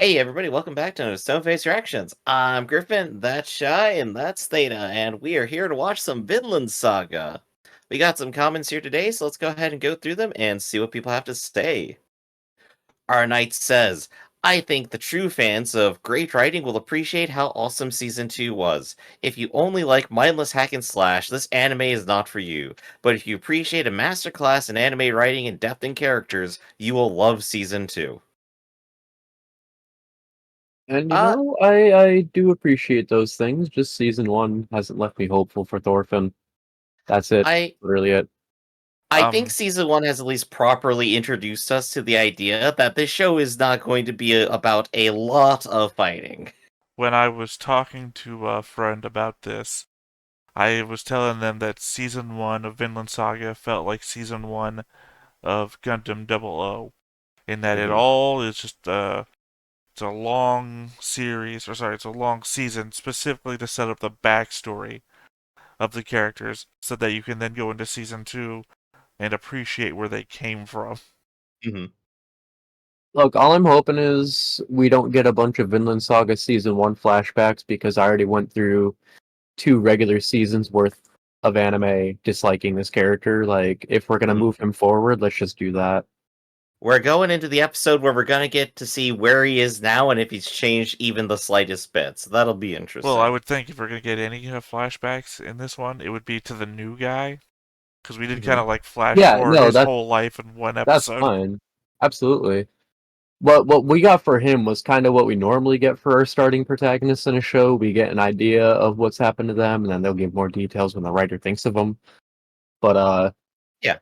Hey everybody, welcome back to Stoneface Reactions. I'm Griffin, that's Shy, and that's Theta, and we are here to watch some Vinland Saga. We got some comments here today, so let's go ahead and go through them and see what people have to say. Our Knight says, I think the true fans of great writing will appreciate how awesome Season 2 was. If you only like mindless hack and slash, this anime is not for you. But if you appreciate a masterclass in anime writing and depth in characters, you will love Season 2. And Uh, I do appreciate those things. Just season one hasn't left me hopeful for Thorfinn. That's it. I Literally it. I think Um, season one has at least properly introduced us to the idea that this show is not going to be about a lot of fighting. when I was talking to a friend about this, I was telling them that season one of Vinland Saga felt like season one of Gundam 00, in that it Mhm. all is just it's a long series, or sorry, it's a long season specifically to set up the backstory of the characters, so that you can then go into season two and appreciate where they came from. Mhm. Look, all I'm hoping is we don't get a bunch of Vinland Saga season one flashbacks because I already went through two regular seasons worth of anime disliking this character. Like, if we're gonna Mhm. move him forward, let's just do that. We're going into the episode where we're going to get to see where he is now and if he's changed even the slightest bit. So that'll be Well, I interesting. would think if we're gonna get any flashbacks in this one, it would be to the new guy, because we did kind Mhm. of like flash Yeah, forward no, his that whole life in one that's episode. fine. Absolutely. What we got for him was kind of what we normally get for our starting protagonists in a show. We get an idea of what's happened to them, and then they'll give more details when the writer thinks of them. But Yeah.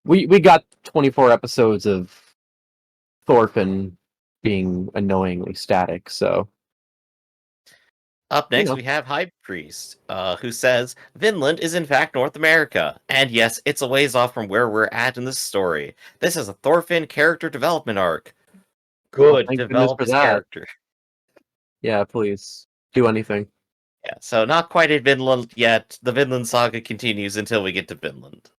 we got 24 episodes of Thorfinn being annoyingly static. So Up you next, know, we have High Priest, who says Vinland is in fact North America, and yes, it's a ways off from where we're at in this story. This is a Thorfinn character development arc. well, Good, thank goodness develop for his that. character. Yeah, please do anything. Yeah, so not quite at Vinland yet. The Vinland Saga continues until we get to Vinland.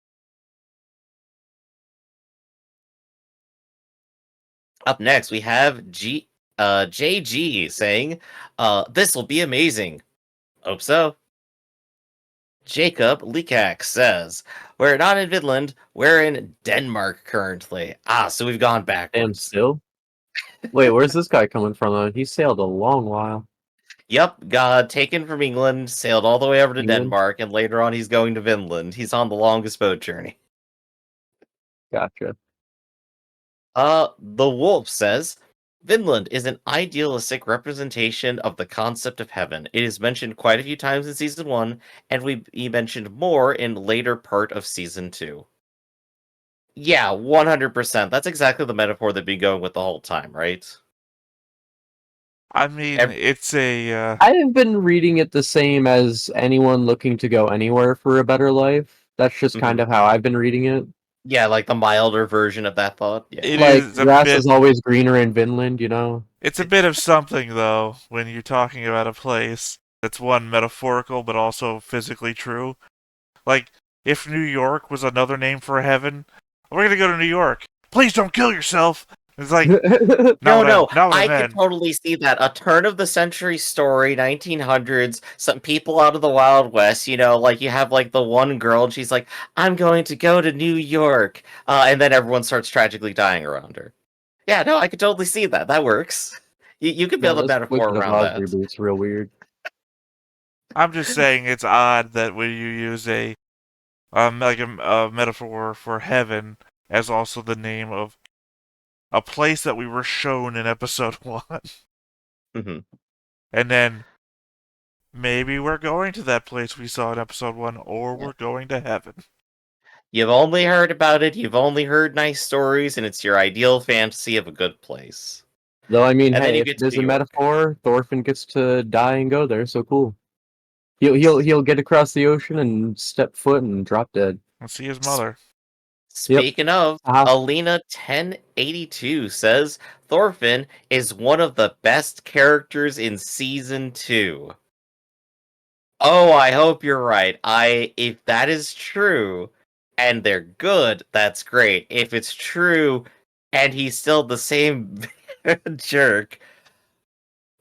Up next, we have JG saying, this will be amazing. Hope so. Jacob Likak says, we're not in Vinland, we're in Denmark currently. Ah, so we've gone Damn, backwards. still. Wait, where's this guy coming from? He sailed a long while. Yep, got taken from England, sailed all the way over to England. Denmark, and later on he's going to Vinland. He's on the longest boat journey. Gotcha. The Wolf says, Vinland is an idealistic representation of the concept of heaven. It is mentioned quite a few times in season 1, and we mentioned more in later part of season 2. Yeah, 100%. That's exactly the metaphor they've been going with the whole time, right? I mean, Ev- it's a I have been reading it the same as anyone looking to go anywhere for a better life. That's just kind mhm. of how I've been reading it. Yeah, like the milder version of that thought. Yeah. it Like, is a grass bit is always greener in Vinland, you know? it's a bit of something though when you're talking about a place that's one metaphorical but also physically true. Like if New York was another name for heaven, we're gonna go to New York. Please don't kill yourself. It's like No, no, not what I I could meant. totally see that. A turn of the century story, 1900s, some people out of the Wild West, like you have like the one girl, and she's like, I'm going to go to New York. And then everyone starts tragically dying around her. Yeah, no, I could totally see that. That works. You could Man, build a this metaphor Wizard of around Oz that. reboot's real weird. I'm just saying it's odd that when you use a metaphor for heaven as also the name of a place that we were shown in episode 1. Mhm. And then maybe we're going to that place we saw in episode 1, or Yeah. we're going to heaven. You've only heard about it, you've only heard nice stories, and it's your ideal fantasy of a good place. Though, I mean, And then hey, you if get it to is New a York. metaphor, Thorfinn gets to die and go there, so cool. He'll get across the ocean and step foot and drop dead. Let's see his mother. Yep. Speaking of, Uh-huh. Alina1082 says Thorfinn is one of the best characters in season 2. Oh, I hope you're right. If that is true and they're good, that's great. If it's true and he's still the same jerk,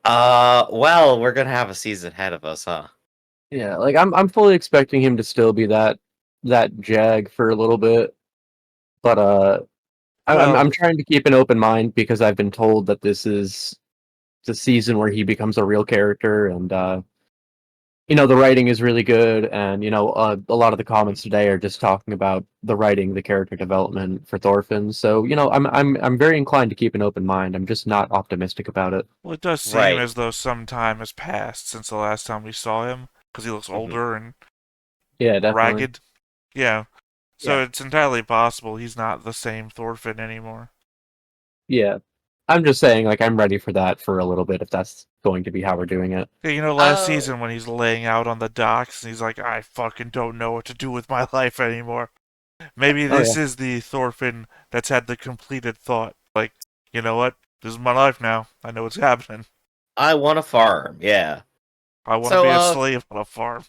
Well, we're gonna have a season ahead of us, huh? Yeah, like I'm fully expecting him to still be that Jag for a little bit, but I'm Well, trying to keep an open mind because I've been told that this is the season where he becomes a real character, and the writing is really good, and a lot of the comments today are just talking about the writing, the character development for Thorfinn. So I'm very inclined to keep an open mind. I'm just not optimistic about it. well, it does seem Right. as though some time has passed since the last time we saw him, because he looks Hmm. older and Yeah, definitely. ragged. Yeah, so Yeah. it's entirely possible he's not the same Thorfinn anymore. Yeah, I'm just saying, like I'm ready for that for a little bit if that's going to be how we're doing it. Yeah, last Uh, season when he's laying out on the docks and he's like, I fucking don't know what to do with my life anymore. Maybe Oh this yeah. is the Thorfinn that's had the completed thought. Like, you know what? This is my life now. I know what's happening. I want a farm. Yeah. I want to So, be a slave on a farm.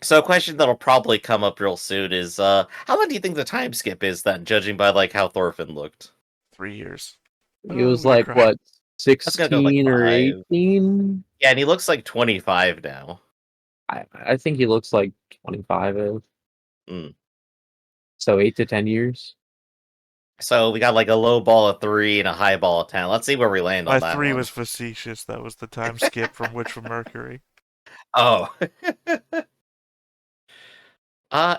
so a question that'll probably come up real soon is, how long do you think the time skip is then, judging by like how Thorfinn looked? 3 years. He Oh, I'm was gonna like cry. what, I was gonna go with, like, 16 or 5. 18? Yeah, and he looks like 25 now. I think he looks like 25 -ish. Mm. So 8 to 10 years. So we got like a low ball of 3 and a high ball of 10. Let's see where we land My on that 3 one. was facetious. That was the time skip from Witch from Mercury. Oh.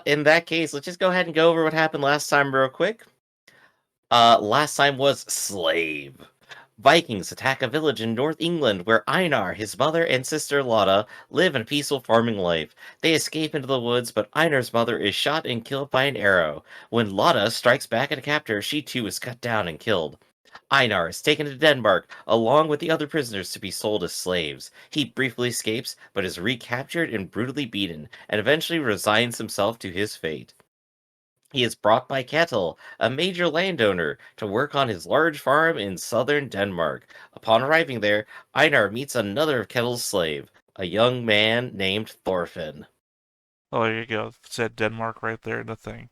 In that case, let's just go ahead and go over what happened last time real quick. Last time was Slave. Vikings attack a village in North England where Einar, his mother, and sister Lotta live in a peaceful farming life. They escape into the woods, but Einar's mother is shot and killed by an arrow. When Lotta strikes back at a captor, she too is cut down and killed. Einar is taken to Denmark, along with the other prisoners, to be sold as slaves. He briefly escapes, but is recaptured and brutally beaten, and eventually resigns himself to his fate. He is brought by Ketil, a major landowner, to work on his large farm in southern Denmark. Upon arriving there, Einar meets another of Ketil's slave, a young man named Thorfinn. Oh, there you go. It said Denmark right there in the thing.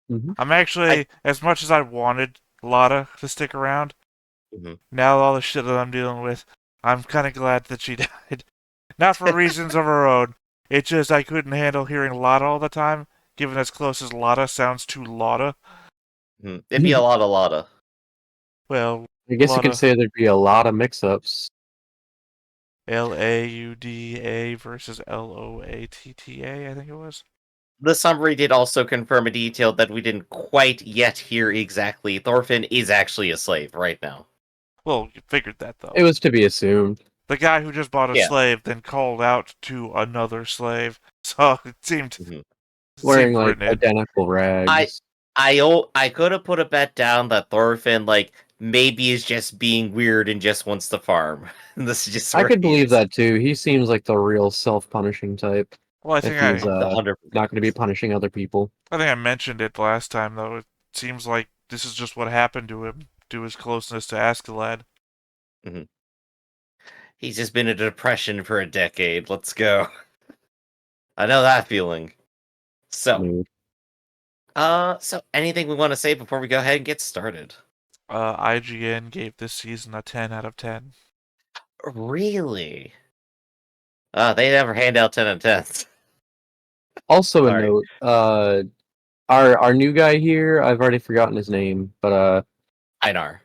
Hmm. I'm I actually, as much as I wanted Lotta to stick around, Mhm. now all the shit that I'm dealing with, I'm kind of glad that she died. Not for reasons of her own. It's just I couldn't handle hearing Lotta all the time, given as close as Lotta sounds to Lotta. It'd be a lot of Lotta. Well, I guess you could Lotta, say there'd be a lot of mix-ups. Lauda versus Loatta, I think it was. The summary did also confirm a detail that we didn't quite yet hear exactly. Thorfinn is actually a slave right now. Well, you figured that It though. was to be assumed. The guy who just bought a Yeah. slave then called out to another slave, so it seemed Mhm. Wearing like written in. identical I rags. I could have put a bet down that Thorfinn like maybe is just being weird and just wants to farm. This is just I where could he believe is. that too. He seems like the real self-punishing type. Well, If he's 100%. not going to be punishing other people. I think I mentioned it last time though. It seems like this is just what happened to him, to his closeness to Askeladd. Mhm. He's just been in a depression for a decade. Let's go. I know that feeling. So, Mood. so anything we want to say before we go ahead and get started? IGN gave this season a 10 out of 10. Really? They never hand out 10 and 10s. Also a Sorry. note, our new guy here, I've already forgotten his name, but Einar.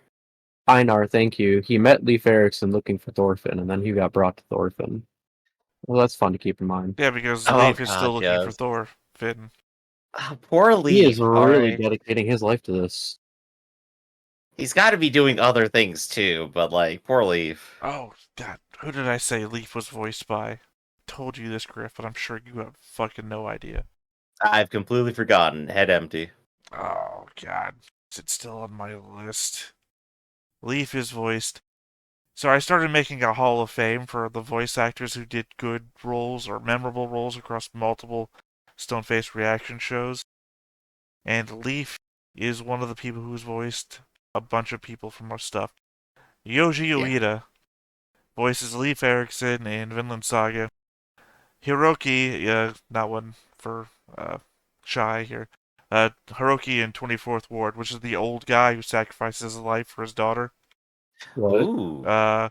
Einar, thank you. He met Leif Erikson looking for Thorfinn, and then he got brought to Thorfinn. Well, that's fun to keep in mind. Yeah, because Oh Leif is god, still looking for yes. Thorfinn. Poor He is Leaf. really Alright. dedicating his life to this. He's got to be doing other things too, but like, poor Leaf. Oh, God, who did I say Leif was voiced by? Told you this, Griff, but I'm sure you have fucking no idea. I've completely forgotten. Head empty. Oh, God. Is it still on my list? Leaf is voiced. So I started making a Hall of Fame for the voice actors who did good roles or memorable roles across multiple Stone-Face reaction shows. And Leaf is one of the people who's voiced a bunch of people from our stuff. Yoji Yeah. Ueda voices Leif Erikson in Vinland Saga. Hiroki, not one for shy here. Hiroki in 24th Ward, which is the old guy who sacrifices his life for his daughter. What? Ooh. Uh,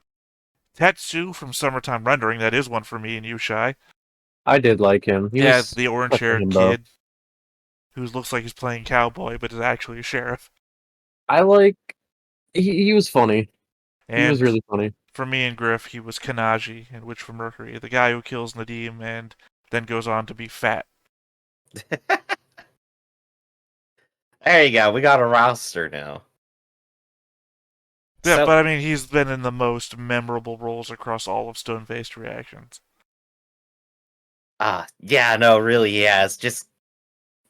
Tetsu from Summertime Rendering, that is one for me and you, Shy. I did like him. He Yeah, was the like a orange-haired himbo. kid who looks like he's playing cowboy, but is actually a sheriff. I like. He was funny. He was And really funny. for me and Griff, he was Kanaji in Witch from Mercury, the guy who kills Nadim and then goes on to be fat. There you go. We got a roster now. Yeah, So, but I mean, he's been in the most memorable roles across all of Stone-Faced Reactions. yeah, no, really, he has. Just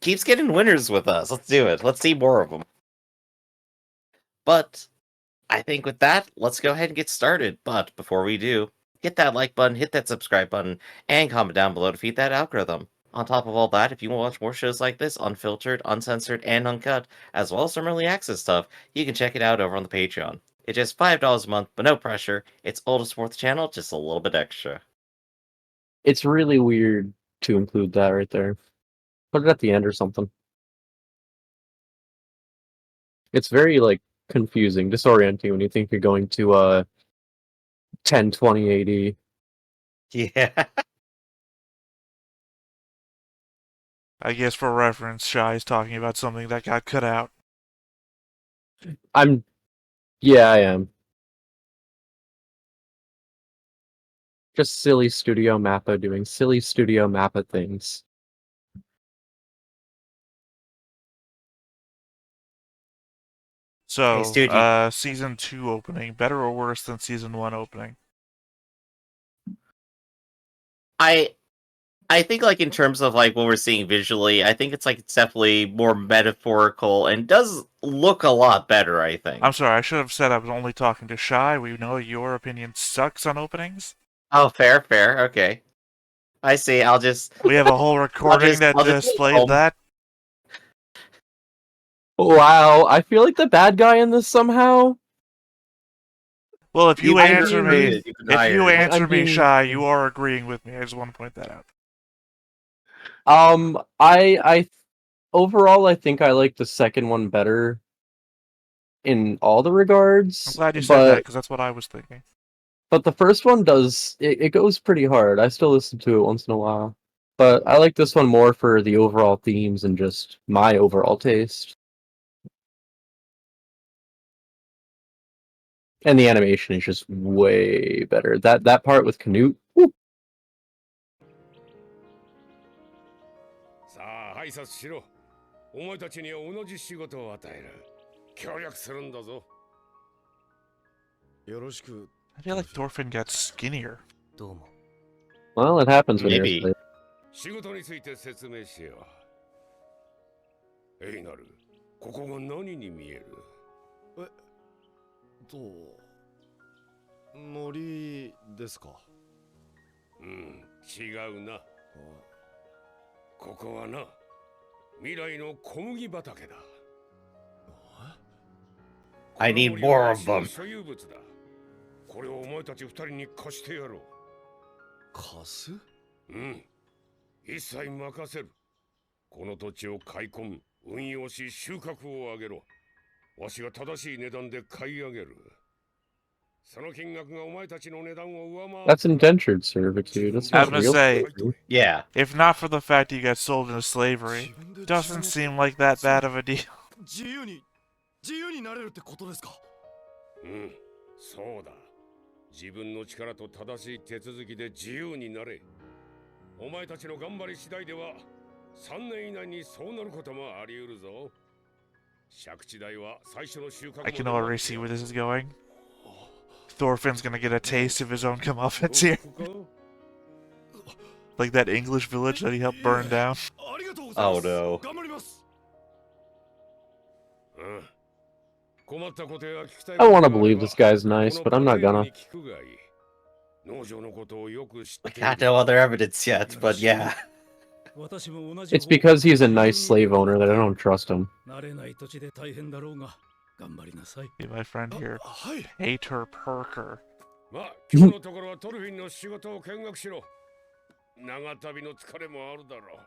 keeps getting winners with us. Let's do it. Let's see more of them. But I think with that, let's go ahead and get started. But before we do, hit that like button, hit that subscribe button, and comment down below to feed that algorithm. On top of all that, if you want to watch more shows like this, unfiltered, uncensored, and uncut, as well as some early access stuff, you can check it out over on the Patreon. It's just $5 a month, but no pressure. It's all to support the channel, just a little bit extra. It's really weird to include that right there. Put it at the end or something. It's very like confusing, disorienting when you think you're going to 102080. Yeah. I guess for reference, Shy is talking about something that got cut out. Yeah, I am. Just silly Studio Mappa doing silly Studio Mappa things. So, Stu, season 2 opening, better or worse than season 1 opening? I think like in terms of like what we're seeing visually, I think it's definitely more metaphorical and does look a lot better, I think. I'm sorry, I should have said I was only talking to Shy. We know your opinion sucks on openings. Oh, fair, okay. I see. We have a whole recording that I'll just displayed that. Wow, I feel like the bad guy in this somehow. Well, if you answer me, You've been hired. Shy, you are agreeing with me. I just want to point that out. I overall I think I like the second one better in all the regards. I'm glad you said that because that's what I was thinking. But the first one does it goes pretty hard. I still listen to it once in a while. But I like this one more for the overall themes and just my overall taste. And the animation is just way better. That part with Canute. Woo. さあ挨拶しろ。お前たちには同じ仕事を与える。協力するんだぞ。よろしく。I feel like Thorfinn got skinnier. どうも。Well, it happens when Maybe. you're asleep. 仕事について説明しよう。エイナル、ここが何に見える？森ですか？うん、違うな。ここはな、未来の小麦畑だ。I need more of them. 所有物だ。これをお前たち二人に貸してやろう。貸す？うん。一切任せる。この土地を買い込む、運用し収穫を上げろ。わしが正しい値段で買い上げる。その金額がお前たちの値段を上回る。That's indentured servitude. That's I was not gonna real say- slavery. Yeah. If not for the fact you got sold into slavery, doesn't seem like that bad of a deal. 自由になれるってことですか？うん、そうだ。自分の力と正しい手続きで自由になれ。お前たちの頑張り次第では3年以内にそうなることもあり得るぞ。借地代は最初の収穫。 I can already see where this is going. Thorfinn's gonna get a taste of his own comeuppance here. Like that English village that he helped burn down. Oh no. 頑張ります。I want to believe this guy's nice, but I'm not gonna. We got no other evidence yet, but yeah. It's because he's a nice slave owner that I don't trust him. Be my friend here. Hater Perker. まあ、今日のところはトルフィンの仕事を見学しろ。長旅の疲れもあるだろ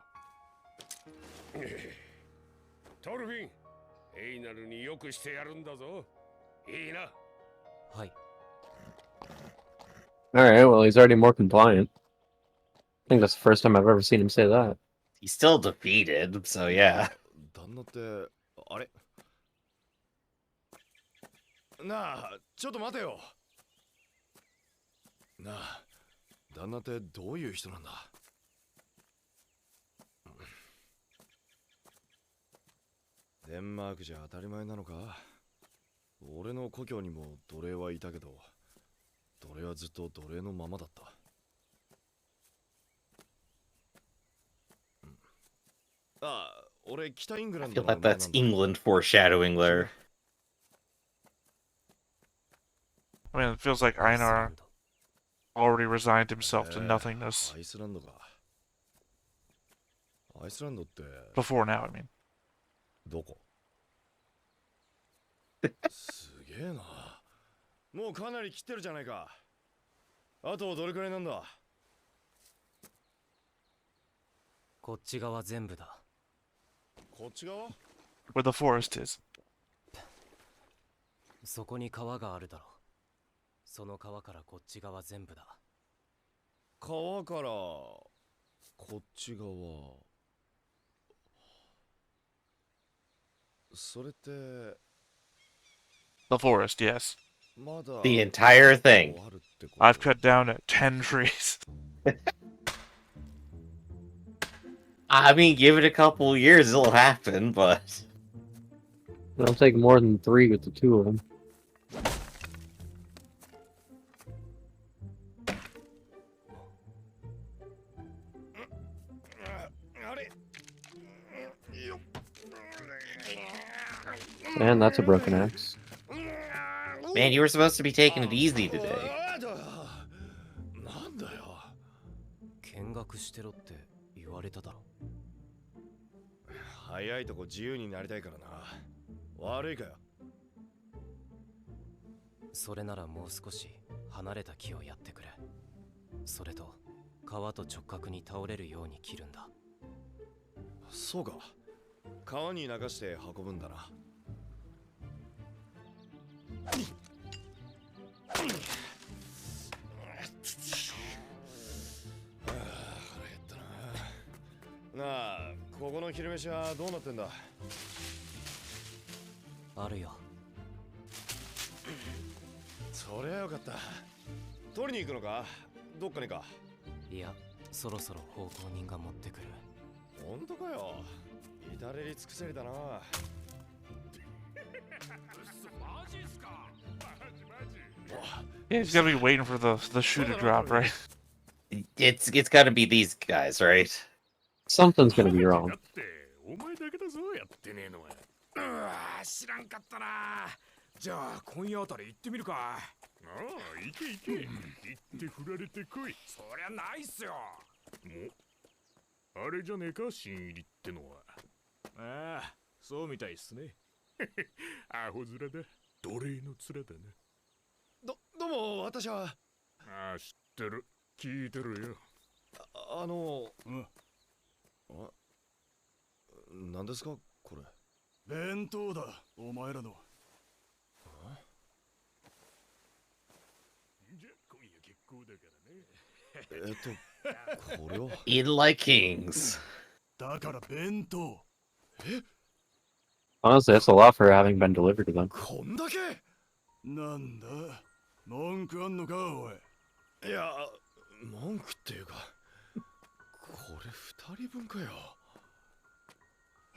う。トルフィン、エイナルによくしてやるんだぞ。いいな。はい。Alright, well, he's already more compliant. I think that's the first time I've ever seen him say that. He's still defeated, so yeah. 旦那ってあれなあちょっと待てよなあ旦那ってどういう人なんだデンマークじゃ当たり前なのか俺の故郷にも奴隷はいたけど奴隷はずっと奴隷のままだったああ俺北イングラ I ンド feel の like 生まれ that's なんだ England foreshadowing there. I mean, it feels like Einar already resigned himself to nothingness アイスランドかアイスランドって before now. I mean, どこすげえなもうかなり切ってるじゃないかあとどれくらいなんだこっち側全部だ。こっち側 where the forest is. そこに川があるだろう。その川からこっち側全部だ。川からこっち側それって The forest, yes. まだ The entire thing. あるってこと I've cut down 10 trees. I mean, give it a couple years, it'll happen, but... It'll take more than 3 with the 2 of them. And that's a broken axe. Man, you were supposed to be taking it easy today. なんだよ見学してろって言われただろ。早いとこ自由になりたいからな悪いかよそれならもう少し離れた木をやってくれ。それと川と直角に倒れるように切るんだ。そうか川に流して運ぶんだななあ、ここの昼飯はどうなってんだあるよ。そりゃよかった取りに行くのかどっかにかいや、そろそろ奉公人が持ってくる。本当かよ至れり尽くせりだなマジっすかマジマジ Yeah, he's gotta be waiting for the shoe to drop, right? It's gotta be these guys, right? Something's gonna be wrong. お前だけだぞやってねえのはうわ知らんかったなじゃあ今夜あたり行ってみるかああ行け行け行って振られてこいそりゃないっすよあれじゃねえか新入りってのはああそうみたいっすねアホ面だ奴隷の面だなどうも私はああ知ってる聞いてるよあ何ですかこれ弁当だお前らのじゃ今夜結構だからねこれは Eat like kings. だから弁当 Honestly, that's a lot for having been delivered to them. こんだけなんだ文句あんのかおいいや文句っていうかこれ2人分かよ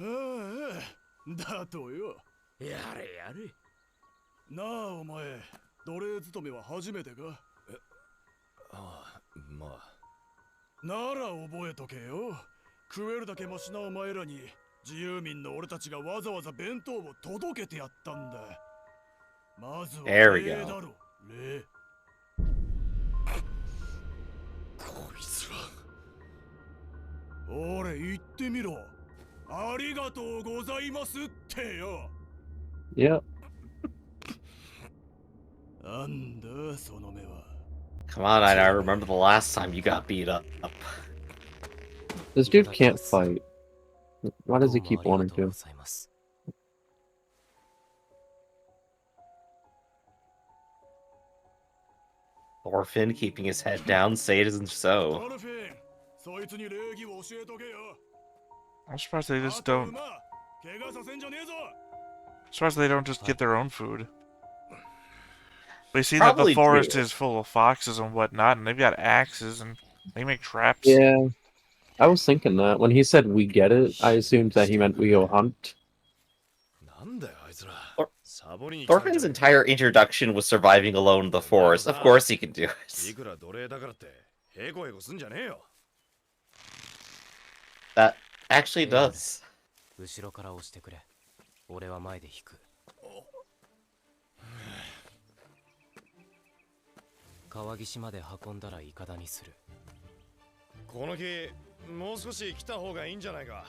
ああだとよやれやれなあお前奴隷勤めは初めてかああまあなら覚えとけよ食えるだけマシなお前らに自由民の俺たちがわざわざ弁当を届けてやったんだまずは There we 礼 go. だろ礼こいつら俺言ってみろありがとうございますってよ Yep. なんだその目は Come on, I remember the last time you got beat up. This dude can't fight. Why does he どう keep もあり wanting がとう to? ございます。Thorfinn keeping his head down, say it isn't ド so. ルフィン、そいつに礼儀を教えとけよ。 I'm surprised they あ just と don't. 馬、怪我させんじゃねえぞ。 Surprised they don't just get their own food. We see Probably that the forest do. is full of foxes and whatnot, and they've got axes and they make traps. Yeah, I was thinking that when he said we get it, I assumed that he meant we go hunt. なんだよあいつら Or- サボりに来たん Thorfinn's じゃねえか entire introduction was surviving alone in the forest. Of course he can do い it. くら奴隷だからってヘコヘコすんじゃねえよ That actually does. 後ろから押してくれ。俺は前で引く。川岸まで運んだらイカダにする。この木もう少し来た方がいいんじゃないか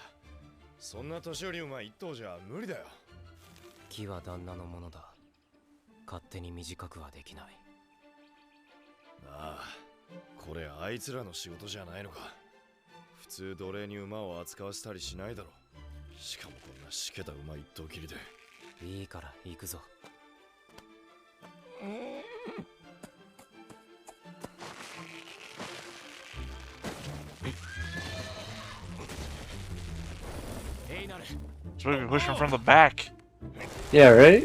そんな年寄り馬一頭じゃ無理だよ木は旦那のものだ。勝手に短くはできない。ああこれあいつらの仕事じゃないのか普通奴隷に馬を扱わせたりしないだろしかもこんなしけた馬一頭きりでいいから行くぞ。So we can push him from the back. Yeah, right?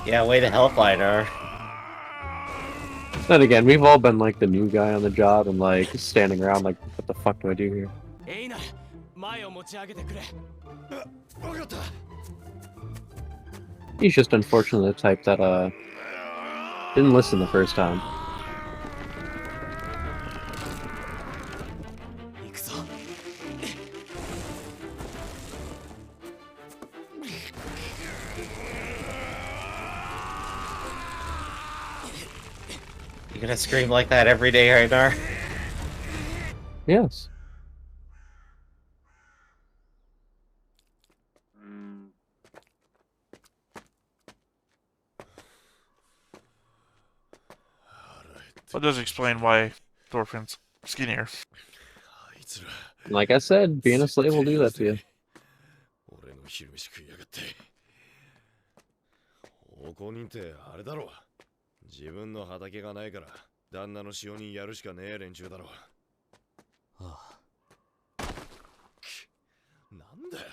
Yeah, way to help, Einar. Then again, we've all been like the new guy on the job and like standing around like, what the fuck do I do here? エイナル、前を持ち上げてくれ。分かった He's just unfortunately the type that didn't listen the first time. 行くぞ。 You gonna scream like that every day, Einar? Yes. That does explain why Thorfinn's skinnier. あいつら Like I said, being a slave will do that to you. 俺の昼飯食いやがって奉公人ってあれだろ自分の畑がないから旦那の使用人やるしかねえ連中だろあなんだよ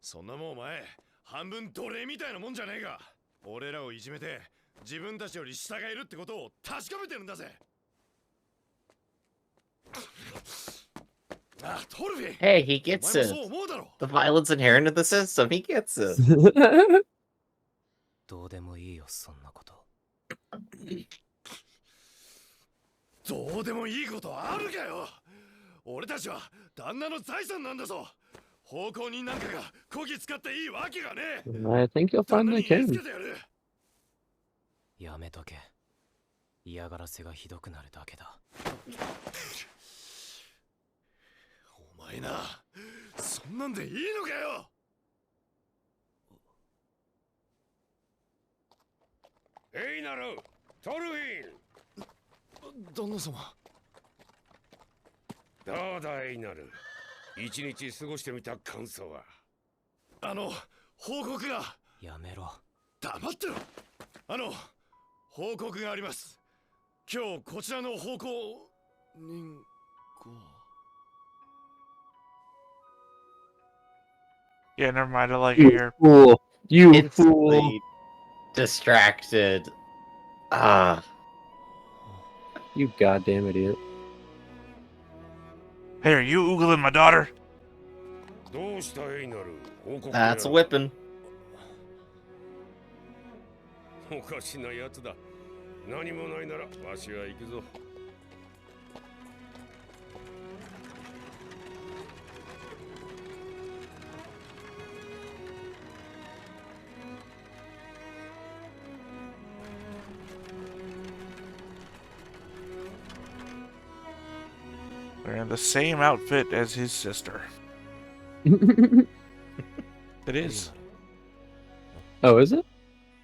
そんなもんお前半分奴隷みたいなもんじゃねえか俺らをいじめて自分たちより下がいるってことを確かめてるんだぜあトルフィン Hey, he お gets 前 it. もそう思うだろ The violence inherent in the system, he gets it. どうでもいいよ、そんなこと。どうでもいいことあるかよ俺たちは旦那の財産なんだぞ奉公人なんかがこぎ使っていいわけがねえ I think you'll 旦 find 那 they に言いつ can. けてやるやめとけ。嫌がらせがひどくなるだけだ。お前なそんなんでいいのかよエイナルトルフィン旦那様どうだエイナル一日過ごしてみた感想は報告がやめろ。黙ってろ報告があります今日こちらの奉公人が Yeah, never mind. I like it here. Fool. You fool. Instantly distracted. Ah. You goddamn idiot. Hey, are you oogling my daughter? どうしたエイナル報告 That's a whipping. おかしなやつだ何もないならわしは行くぞ They're in the same outfit as his sister. It is. Oh, is it?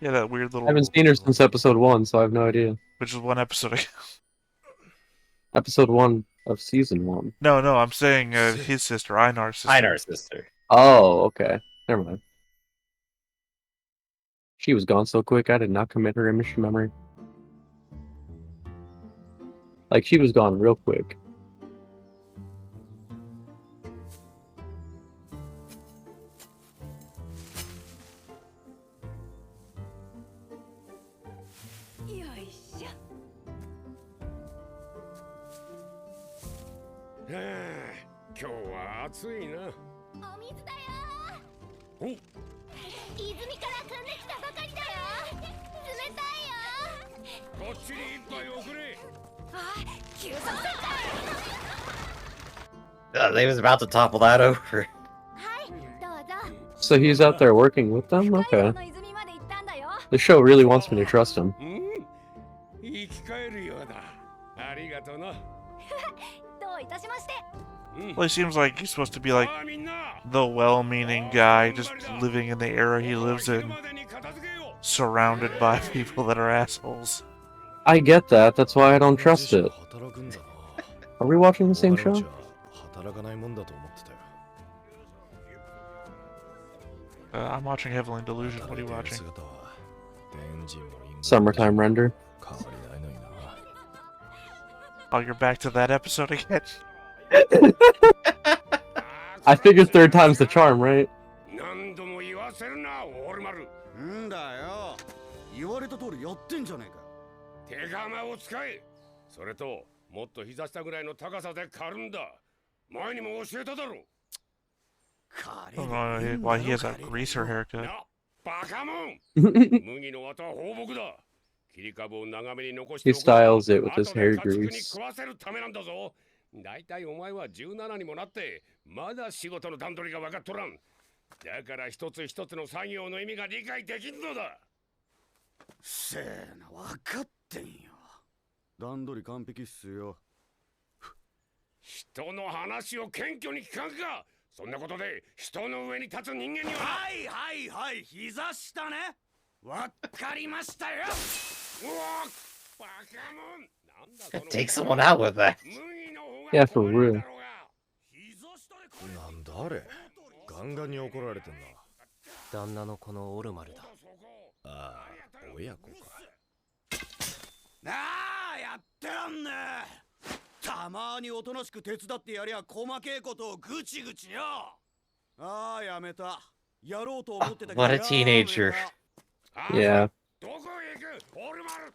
Yeah, that weird I little. haven't seen her since episode 1, so I have no idea. Which is one episode ago. Episode 1 of season 1. No, I'm saying his sister, Einar's sister. Einar's sister. Oh, okay. Never mind. She was gone so quick, I did not commit her image to memory. Like, she was gone real quick. They was about to topple that over. So he's out there working with them? Okay. The show really wants me to trust him. 生き返るようだ。ありがとうな。どういたしまして。 Well, he seems like he's supposed to be like the well-meaning guy, just living in the era he lives in, surrounded by people that are assholes. I get that. That's why I don't trust it. Are we watching the same show? 働かないもんだと思ってたよ。 I'm watching Heavenly Delusion. What are you watching? Summertime Render. Oh, you're back to that episode again? I figured third time's the charm, right? 何度も言わせるな、オールマル。んだよ。言われた通りやってんじゃねえか。手釜を使え。それと、もっと膝下ぐらいの高さで刈るんだ。前にも教えただろ。 Why he has a greaser haircut. な、バカモン。麦の綿は放牧だ。切り株を長めに残してお He くのは styles it with his 後で hair 家畜に grease. 食わせるためなんだぞ。だいたいお前は17にもなってまだ仕事の段取りが分かっとらん。だから一つ一つの作業の意味が理解できんのだ。せーな、分かってんよ。段取り完璧っすよ。人の話を謙虚に聞かんか。そんなことで人の上に立つ人間には。はいはいはい、膝下ね。わかりましたよ。うわ、バカモン。 Take someone out with that. Yeah, for real. なんだあれ、ガンガンに怒られてんな。旦那のこのオルマルだ。ああ、親子か。ああ、やってらんねえ。たまにおとなしく手伝ってやりゃ細けえことをぐちぐちよ。ああ、やめた。やろうと思ってたけど。 What a teenager. Yeah. どこへ行く、オールマル。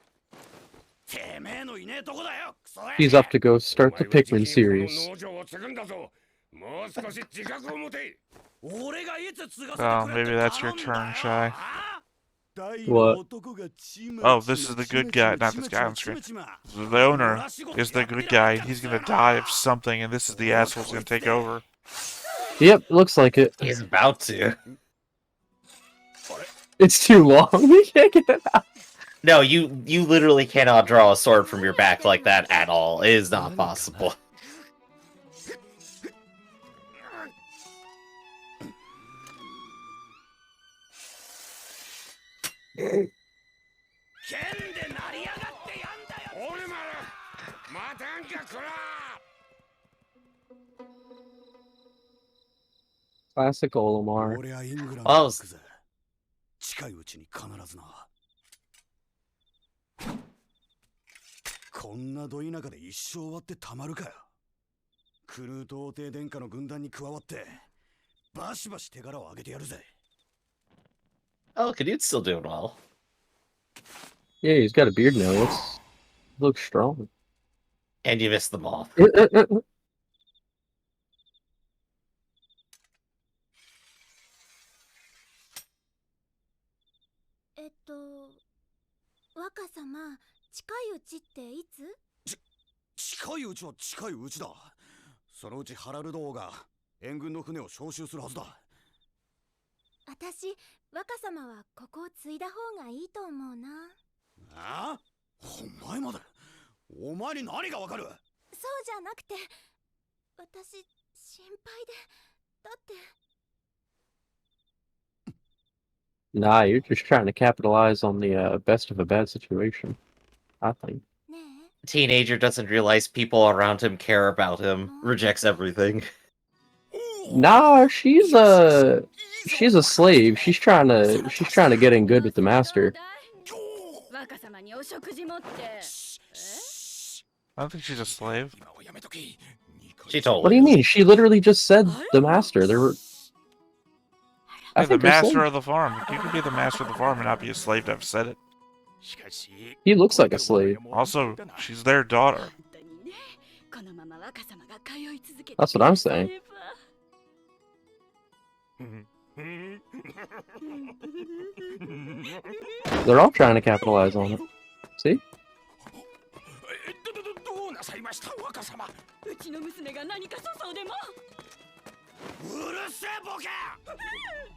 He's up to go start the Pikmin series. Oh, maybe that's your turn, Shy. What? Oh, this is the good guy, not this guy on screen. The owner is the good guy. He's gonna die of something, and this is the asshole who's gonna take over. Yep, looks like it. He's about to. It's too long. We can't get it out. No, you literally cannot draw a sword from your back like that at all. It is not possible. Classic Olimar. 俺はイングランド Oh, に行くぜ。近いうちに必ずな。こんなど田舎で一生終わってたまるかよ。クルート王帝殿下の軍団に加わってバシバシ手柄を上げてやるぜ。 oh, Ketil's still doing well. Yeah, he's got a beard now. Looks strong. And you missed them all. 若様、近いうちっていつ？近いうちは近いうちだ。そのうちハラルド王が援軍の船を招集するはずだ。私、若様はここを継いだ方がいいと思うな。ああ？お前まで。お前に何がわかる？そうじゃなくて、私心配で。だって。 Nah, you're just trying to capitalize on the best of a bad situation, I think. Teenager doesn't realize people around him care about him, rejects everything. Nah, she's a slave. She's trying to get in good with the master. I don't think she's a slave. She told What do you us. mean? She literally just said the master. There were. I Yeah, the think they're master slaves. of the farm. You can be the master of the farm and not be a slave to have said it. He looks like a slave. Also, she's their daughter. That's what I'm saying. They're all trying to capitalize on it. See? どうなさいました若様。うちの娘が何か粗相でも。うるせえボケ。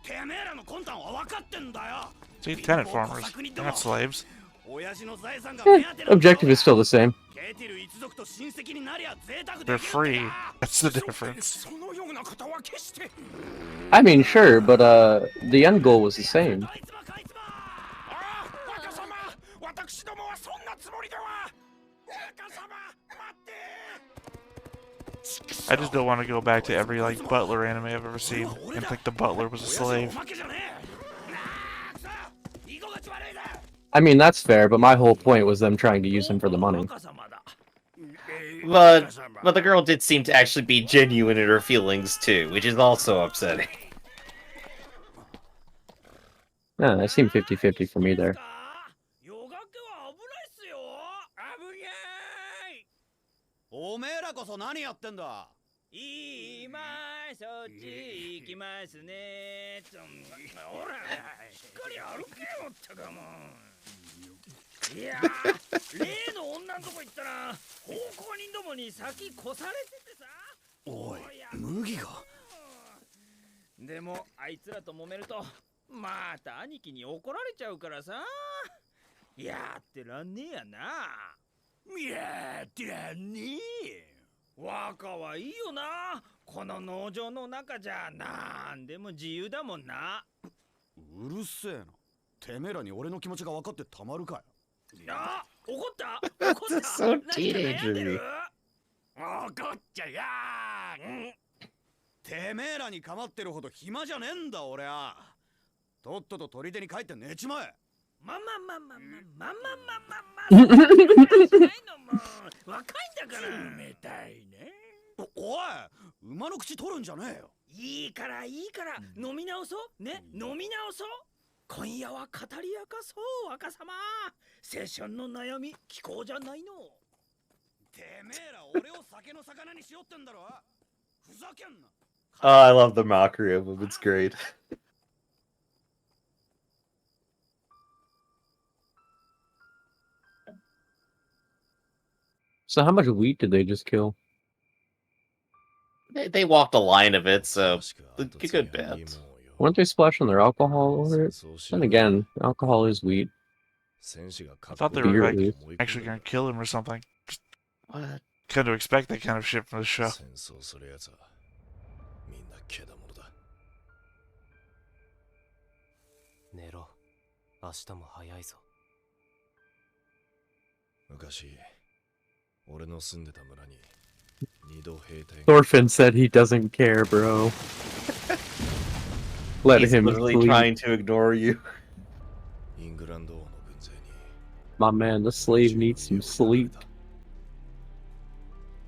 てめえらの魂胆は分かってんだよ。 See, tenant farmers. They're not slaves. Objective is still the same. They're free. That's the difference. I mean, sure, but the end goal was the same. I just don't want to go back to every like butler anime I've ever seen and think the butler was a slave. I mean, that's fair, but my whole point was them trying to use him for the money. But the girl did seem to actually be genuine in her feelings too, which is also upsetting. Yeah, it seemed 50-50 for me there. おめえらこそ何やってんだ。今そっち行きますね。ほら、しっかり歩けよったかも。いやー、例の女のとこ行ったら、奉公人どもに先越されててさ。おい、麦が。でもあいつらと揉めると、また兄貴に怒られちゃうからさ。やってらんねえやな。やってらんねえ。若はいいよな。この農場の中じゃなんでも自由だもんな。うるせえな。てめえらに俺の気持ちが分かってたまるかよ。あ、怒った怒った。 So teenager-y. 怒っちゃやー。てめえらに構ってるほど暇じゃねえんだ俺は。とっとと砦に帰って寝ちまえ。ま若いんだから冷たいね。おい、馬の口取るんじゃねえよ。いいから飲み直そうね。飲み直そう。今夜は語り明かそう若様。青春の悩み聞こうじゃないの。てめえら俺を酒の魚にしよってんだろ。ふざけんな。 Oh, I love the mockery of him. It's great. So how much wheat did they just kill? They walked a line of it, so a good bit. Weren't they splashing their alcohol over it? Then again, alcohol is wheat. I thought they were Beer, like at least. actually gonna kill him or something. What? Come to expect that kind of shit from the show. 寝ろ。明日も早いぞ。昔、俺の住んでた村に二度兵隊が Thorfinn said he doesn't care, bro. Let He's him literally sleep. trying to ignore you. イングランド王の軍勢に My man, the slave needs some sleep.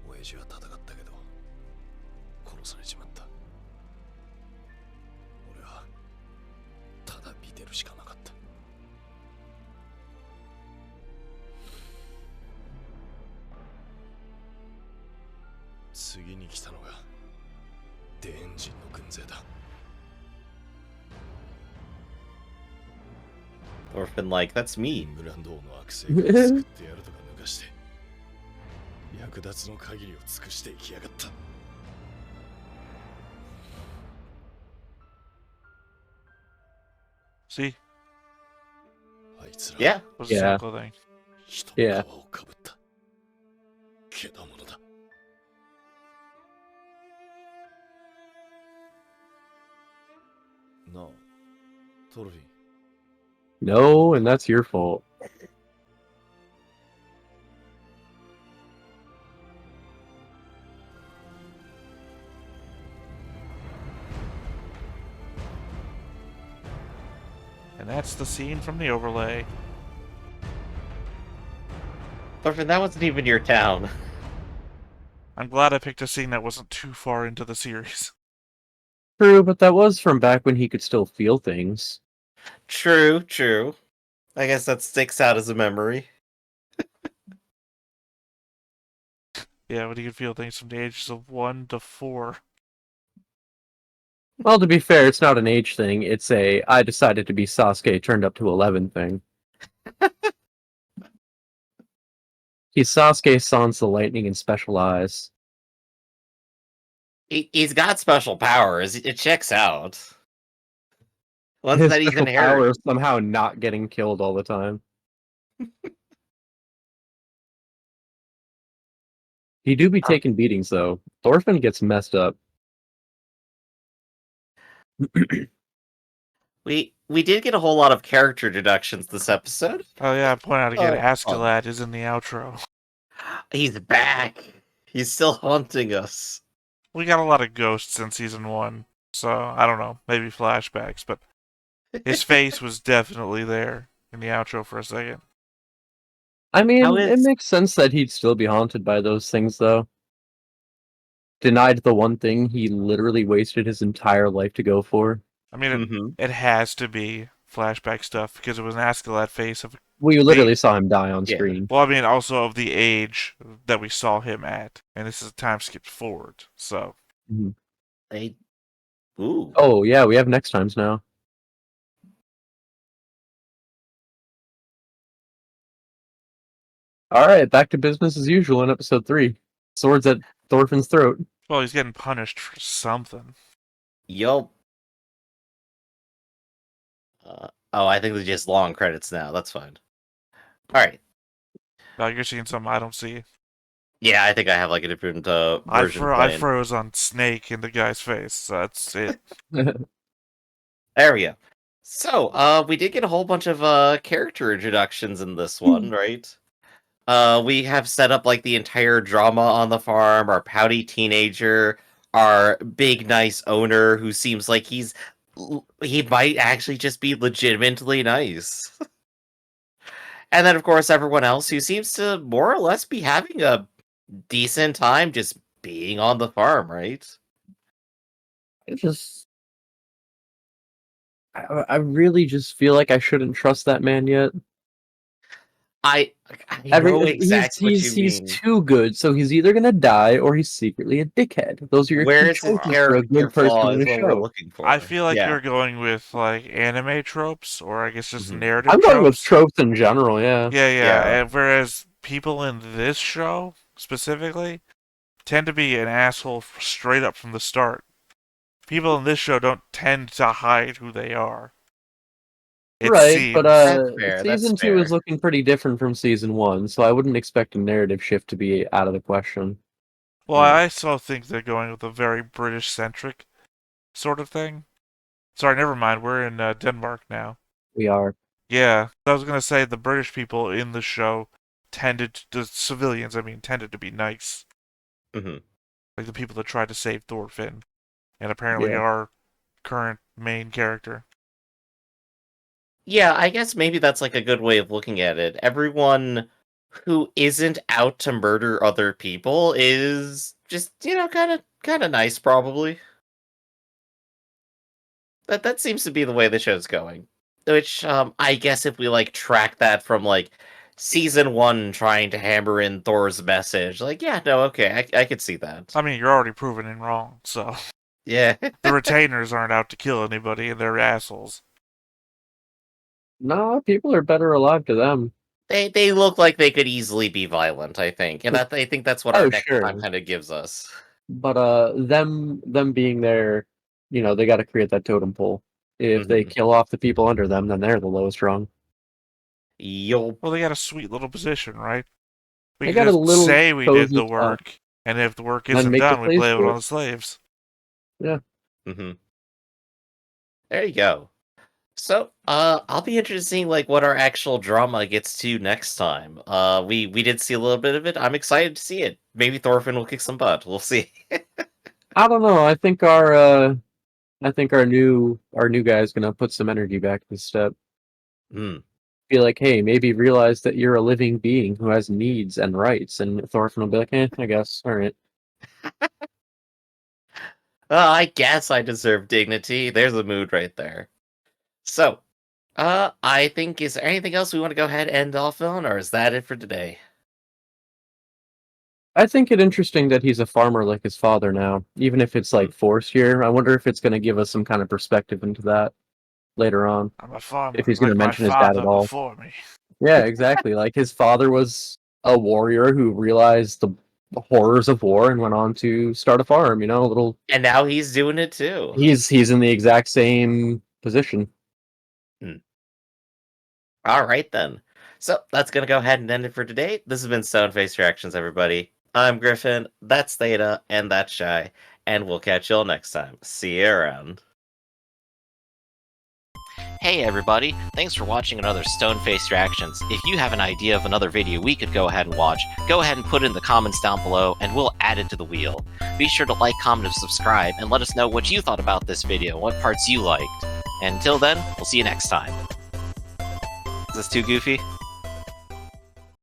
親父は戦ったけど殺されちまった。俺はただ見てるしかなかった。次に来たのがデーン人の軍勢だ。 Thorfinn like, that's イ me. ングランド王の悪性から救ってやるとか抜かして略奪の限りを尽くしていきやがった。 See? あいつら Yeah. Was a Yeah. simple thing. 人 Yeah. の皮をかぶったけだものだ。 なあ、トロフィン。 No, and that's your fault. And that's the scene from the overlay. Thorfinn, that wasn't even your town. I'm glad I picked a scene that wasn't too far into the series. True, but that was from back when he could still feel things. True, true. I guess that sticks out as a memory. Yeah, but he could feel things from the ages of 1 to 4. Well, to be fair, it's not an age thing. It's a I decided to be Sasuke turned up to 11 thing. He's Sasuke sans the lightning and special eyes. He's got special powers. It checks out. Ones His that he's special power inherited. is somehow not getting killed all the time. He do be taking beatings though. Thorfinn gets messed up. We did get a whole lot of character deductions this episode. Oh yeah, I point out again, Oh, askeladd is in the outro. He's back. He's still haunting us. We got a lot of ghosts in season 1, so I don't know, maybe flashbacks, but his face was definitely there in the outro for a second. I mean, How it is- makes sense that he'd still be haunted by those things though. Denied the one thing he literally wasted his entire life to go for. I mean, Mm-hmm. it has to be flashback stuff because it was an askeladd face of. Well, you literally saw him die on screen. Well, I mean, also of the age that we saw him at, and this is a time skipped forward, so. Mhm. Ooh. Oh yeah, we have next times now. Alright, back to business as usual in episode 3. Swords at Thorfinn's throat. Well, he's getting punished for something. Yup. Oh, I think they're just long credits now. That's fine. Alright. Now you're seeing something I don't see. Yeah, I think I have like a different I version playing. froze on Snake in the guy's face, so that's it. There we go. So, we did get a whole bunch of character introductions in this one, right? We have set up like the entire drama on the farm, our pouty teenager, our big nice owner who seems like he might actually just be legitimately nice. And then of course everyone else who seems to more or less be having a decent time just being on the farm, right? It just... I really just feel like I shouldn't trust that man yet. I know exactly what you he's mean. too good, so he's either gonna die or he's secretly a dickhead. Those are your two Where's his choices for a character good flaw person in is a what we're show. looking for. I feel like Yeah. you're going with like anime tropes, or I guess just Mhm. narrative I'm tropes. going with tropes in general, yeah. Yeah. And whereas people in this show specifically tend to be an asshole straight up from the start. People in this show don't tend to hide who they are. It Right, seems. but That's fair, season that's 2 is fair. looking pretty different from season 1, so I wouldn't expect a narrative shift to be out of the question. Well, I also think they're going with a very British-centric sort of thing. Sorry, never mind. We're in Denmark now. We are. Yeah, I was gonna say the British people in the show the civilians, tended to be nice. Mhm. Like the people that tried to save Thorfinn, and apparently Yeah. our current main character. Yeah, I guess maybe that's like a good way of looking at it. Everyone who isn't out to murder other people is just, kind of nice probably. That seems to be the way the show's going. Which I guess if we like track that from like season 1 trying to hammer in Thor's message, like yeah, no, okay, I could see that. I mean, you're already proven it wrong, so Yeah. the retainers aren't out to kill anybody, and they're assholes. No, people are better alive to them. They look like they could easily be violent, I think. And I think that's what our next time kind of gives us. But them being there, they got to create that totem pole. If they kill off the people under them, then they're the lowest rung. Yup. Well, they got a sweet little position, right? We They can got a just little say we did the cozy work, and if the work Then isn't make the done, we slaves blame do it it. on the slaves. Yeah. Mm-hmm. There you go. So, I'll be interested in seeing like what our actual drama gets to next time. We did see a little bit of it. I'm excited to see it. Maybe Thorfinn will kick some butt. We'll see. I don't know. I think our new guy's gonna put some energy back in his step. Hmm. be like, hey, maybe realize that you're a living being who has needs and rights, and Thorfinn will be like, I guess, alright. I guess I deserve dignity. There's a mood right there. So, I think, is there anything else we want to go ahead and end off on, or is that it for today? I think it interesting that he's a farmer like his father now, even if it's like forced here. I wonder if it's going to give us some kind of perspective into that later on. I'm a farmer. If he's going like to my mention his dad father at all. before me. Yeah, exactly. Like his father was a warrior who realized the horrors of war and went on to start a farm. You know, a little. And now he's doing it too. He's in the exact same position. All right then. So that's gonna go ahead and end it for today. This has been Stoneface Reactions, everybody. I'm Griffin. That's Theta, and that's Shy. And we'll catch you all next time. See you around. Hey everybody, thanks for watching another Stoneface Reactions. If you have an idea of another video we could go ahead and watch, go ahead and put it in the comments down below and we'll add it to the wheel. Be sure to like, comment, and subscribe, and let us know what you thought about this video and what parts you liked. And until then, we'll see you next time. Is this too goofy?